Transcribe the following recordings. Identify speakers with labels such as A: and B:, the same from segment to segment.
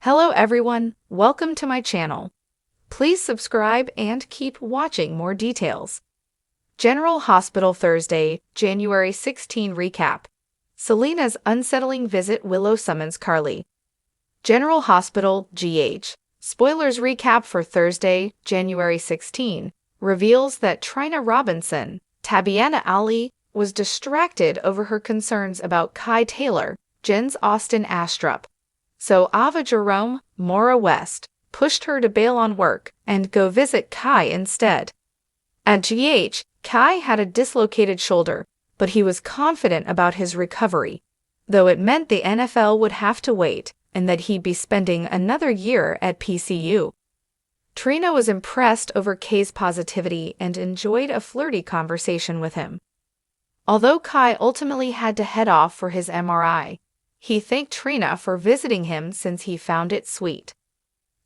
A: Hello everyone, welcome to my channel. Please subscribe and keep watching more details. General Hospital Thursday, January 16 recap. Selina's unsettling visit. Willow summons Carly. General Hospital, GH. Spoilers recap for Thursday, January 16, reveals that Trina Robinson, Tabiana Ali, was distracted over her concerns about Kai Taylor, Jen's Austin Astrup. So Ava Jerome, Maura West, pushed her to bail on work and go visit Kai instead. At GH, Kai had a dislocated shoulder, but he was confident about his recovery, though it meant the NFL would have to wait and that he'd be spending another year at PCU. Trina was impressed over Kai's positivity and enjoyed a flirty conversation with him. Although Kai ultimately had to head off for his MRI, he thanked Trina for visiting him since he found it sweet.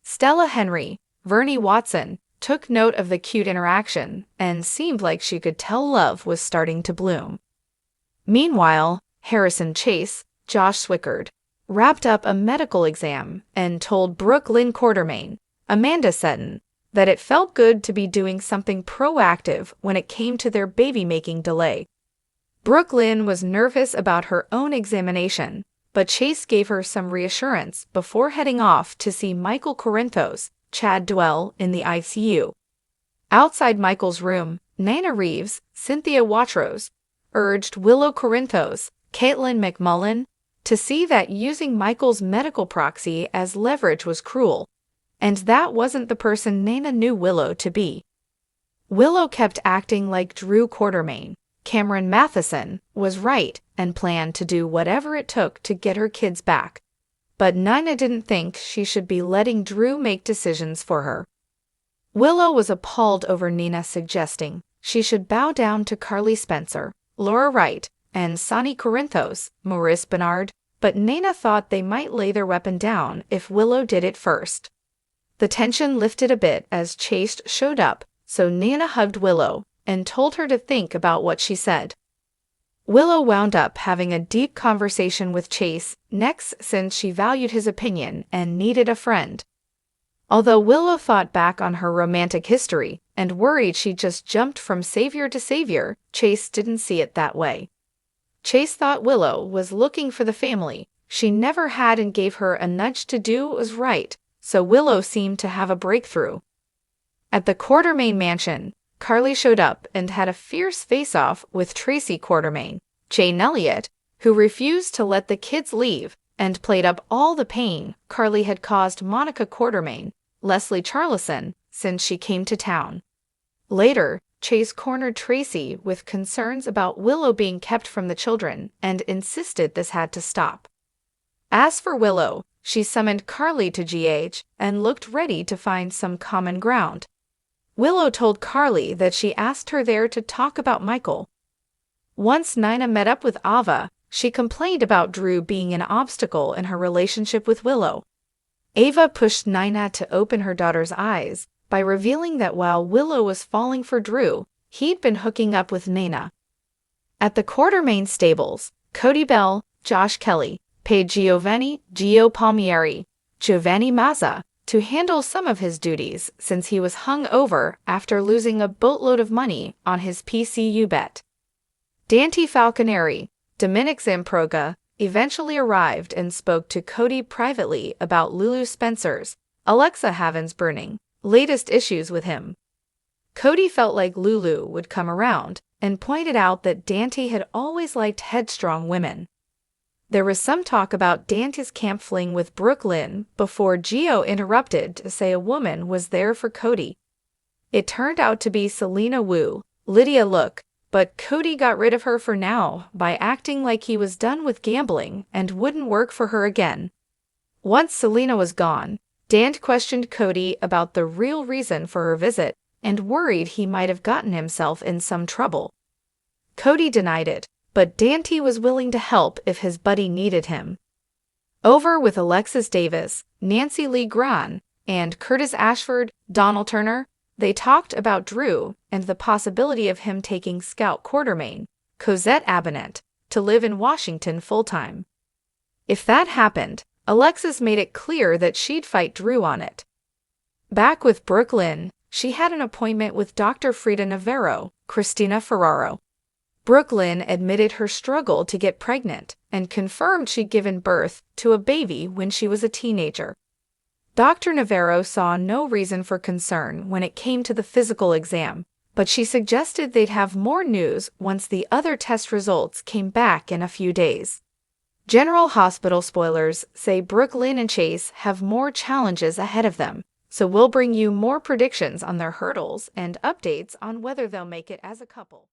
A: Stella Henry, Vernie Watson, took note of the cute interaction and seemed like she could tell love was starting to bloom. Meanwhile, Harrison Chase, Josh Swickard, wrapped up a medical exam and told Brooklyn Quartermain, Amanda Seton, that it felt good to be doing something proactive when it came to their baby-making delay. Brooklyn was nervous about her own examination, but Chase gave her some reassurance before heading off to see Michael Corinthos, Chad Dwell, in the ICU. Outside Michael's room, Nana Reeves, Cynthia Watrous, urged Willow Corinthos, Caitlin McMullen, to see that using Michael's medical proxy as leverage was cruel, and that wasn't the person Nana knew Willow to be. Willow kept acting like Drew Quartermain, Cameron Matheson, was right and planned to do whatever it took to get her kids back. But Nina didn't think she should be letting Drew make decisions for her. Willow was appalled over Nina suggesting she should bow down to Carly Spencer, Laura Wright, and Sonny Corinthos, Maurice Bernard, but Nina thought they might lay their weapon down if Willow did it first. The tension lifted a bit as Chase showed up, so Nina hugged Willow and told her to think about what she said. Willow wound up having a deep conversation with Chase next since she valued his opinion and needed a friend. Although Willow thought back on her romantic history and worried she just jumped from savior to savior, Chase didn't see it that way. Chase thought Willow was looking for the family she never had and gave her a nudge to do what was right, so Willow seemed to have a breakthrough. At the Quartermain mansion, Carly showed up and had a fierce face-off with Tracy Quartermain, Jane Elliott, who refused to let the kids leave and played up all the pain Carly had caused Monica Quartermain, Leslie Charleson, since she came to town. Later, Chase cornered Tracy with concerns about Willow being kept from the children and insisted this had to stop. As for Willow, she summoned Carly to GH and looked ready to find some common ground. Willow told Carly that she asked her there to talk about Michael. Once Nina met up with Ava, she complained about Drew being an obstacle in her relationship with Willow. Ava pushed Nina to open her daughter's eyes by revealing that while Willow was falling for Drew, he'd been hooking up with Nina. At the Quartermain stables, Cody Bell, Josh Kelly, paid Giovanni Palmieri, Giovanni Mazza, to handle some of his duties since he was hung over after losing a boatload of money on his PCU bet. Dante Falconeri, Dominic Zamproga, eventually arrived and spoke to Cody privately about Lulu Spencer's, Alexa Haven's burning, latest issues with him. Cody felt like Lulu would come around and pointed out that Dante had always liked headstrong women. There was some talk about Dante's camp fling with Brooklyn before Gio interrupted to say a woman was there for Cody. It turned out to be Selina Wu, Lydia Look, but Cody got rid of her for now by acting like he was done with gambling and wouldn't work for her again. Once Selina was gone, Dante questioned Cody about the real reason for her visit and worried he might have gotten himself in some trouble. Cody denied it, but Dante was willing to help if his buddy needed him. Over with Alexis Davis, Nancy Lee Gran, and Curtis Ashford, Donald Turner, they talked about Drew and the possibility of him taking Scout Quartermain, Cosette Abinet, to live in Washington full-time. If that happened, Alexis made it clear that she'd fight Drew on it. Back with Brooklyn, she had an appointment with Dr. Frida Navarro, Cristina Ferraro. Brooklyn admitted her struggle to get pregnant and confirmed she'd given birth to a baby when she was a teenager. Dr. Navarro saw no reason for concern when it came to the physical exam, but she suggested they'd have more news once the other test results came back in a few days. General Hospital spoilers say Brooklyn and Chase have more challenges ahead of them, so we'll bring you more predictions on their hurdles and updates on whether they'll make it as a couple.